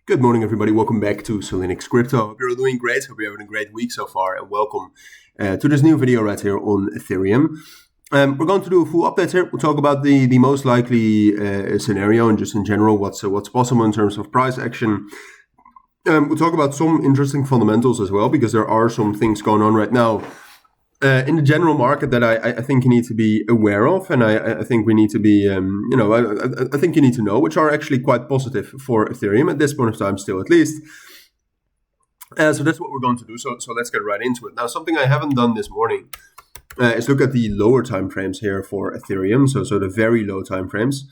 Good morning, everybody. Welcome back to Cilinix Crypto. Hope you're all doing great. Hope you're having a great week so far, and welcome to this new video right here on Ethereum. We're going to do a full update here. We'll talk about the most likely scenario and just in general what's possible in terms of price action. We'll talk about some interesting fundamentals as well, because there are some things going on right now in the general market that I think you need to be aware of, and I think we need to be, I think you need to know, which are actually quite positive for Ethereum at this point of time, still at least. So that's what we're going to do. So let's get right into it. Now, something I haven't done this morning is look at the lower time frames here for Ethereum. So the very low time frames,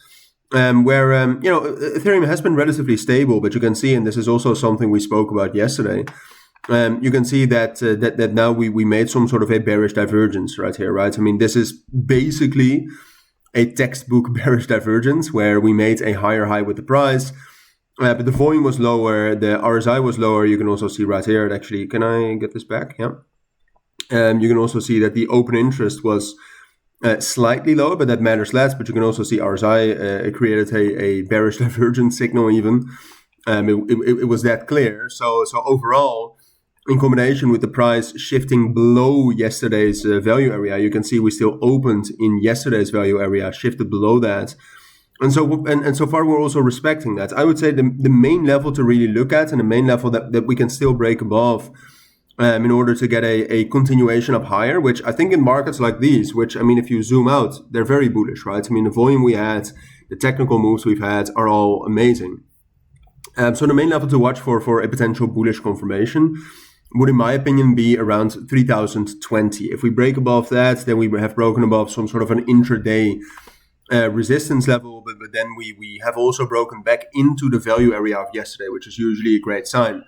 where Ethereum has been relatively stable, but you can see, and this is also something we spoke about yesterday. You can see that that now we made some sort of a bearish divergence right here, right? I mean, this is basically a textbook bearish divergence where we made a higher high with the price, but the volume was lower, the RSI was lower. You can also see right here, actually, can I get this back? Yeah. You can also see that the open interest was slightly lower, but that matters less. But you can also see RSI created a bearish divergence signal even. It was that clear. So overall, in combination with the price shifting below yesterday's value area, you can see we still opened in yesterday's value area, shifted below that. And so far, we're also respecting that. I would say the main level to really look at, and the main level that we can still break above in order to get a continuation up higher, which I think in markets like these, which, I mean, if you zoom out, they're very bullish, right? I mean, the volume we had, the technical moves we've had are all amazing. So the main level to watch for a potential bullish confirmation would, in my opinion, be around 3020. If we break above that, then we have broken above some sort of an intraday resistance level, but then we have also broken back into the value area of yesterday, which is usually a great sign.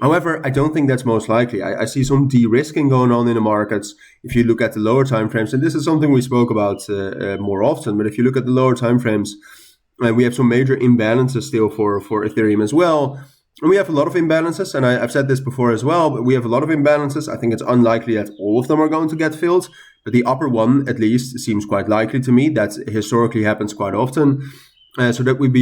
However, I don't think that's most likely. I see some de-risking going on in the markets. If you look at the lower time frames, and this is something we spoke about more often, but if you look at the lower time frames, we have some major imbalances still for Ethereum as well. And we have a lot of imbalances, and I've said this before as well, but we have a lot of imbalances. I think it's unlikely that all of them are going to get filled, but the upper one, at least, seems quite likely to me. That historically happens quite often. So that would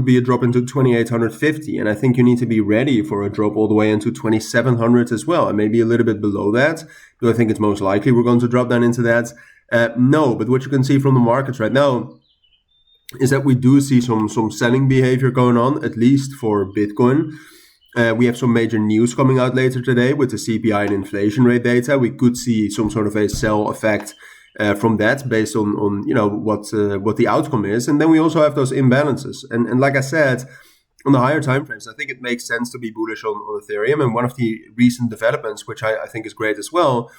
be a drop into 2850, and I think you need to be ready for a drop all the way into 2700 as well, and maybe a little bit below that. Do I think it's most likely we're going to drop down into that? No, but what you can see from the markets right now is that we do see some selling behavior going on, at least for Bitcoin. We have some major news coming out later today with the CPI and inflation rate data. We could see some sort of a sell effect from that based on what the outcome is. And then we also have those imbalances. And like I said, on the higher time frames, I think it makes sense to be bullish on Ethereum. And one of the recent developments, which I think is great as well,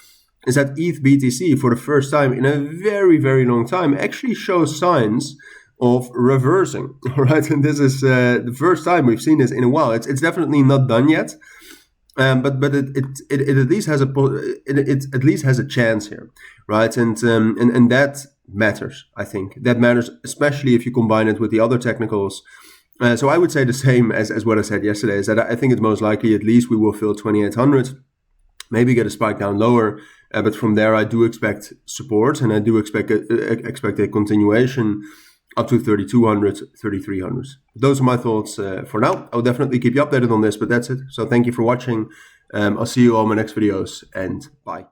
is that ETH BTC, for the first time in a very, very long time, actually shows signs of reversing. All right, and this is the first time we've seen this in a while. It's definitely not done yet, but it at least has it at least has a chance here, right? And that matters. I think that matters, especially if you combine it with the other technicals. So I would say the same as what I said yesterday, is that I think it's most likely at least we will fill 2800, maybe get a spike down lower, but from there I do expect support, and I do expect a continuation up to 3200, 3300. Those are my thoughts for now. I'll definitely keep you updated on this, but that's it. So thank you for watching. I'll see you all in my next videos, and bye.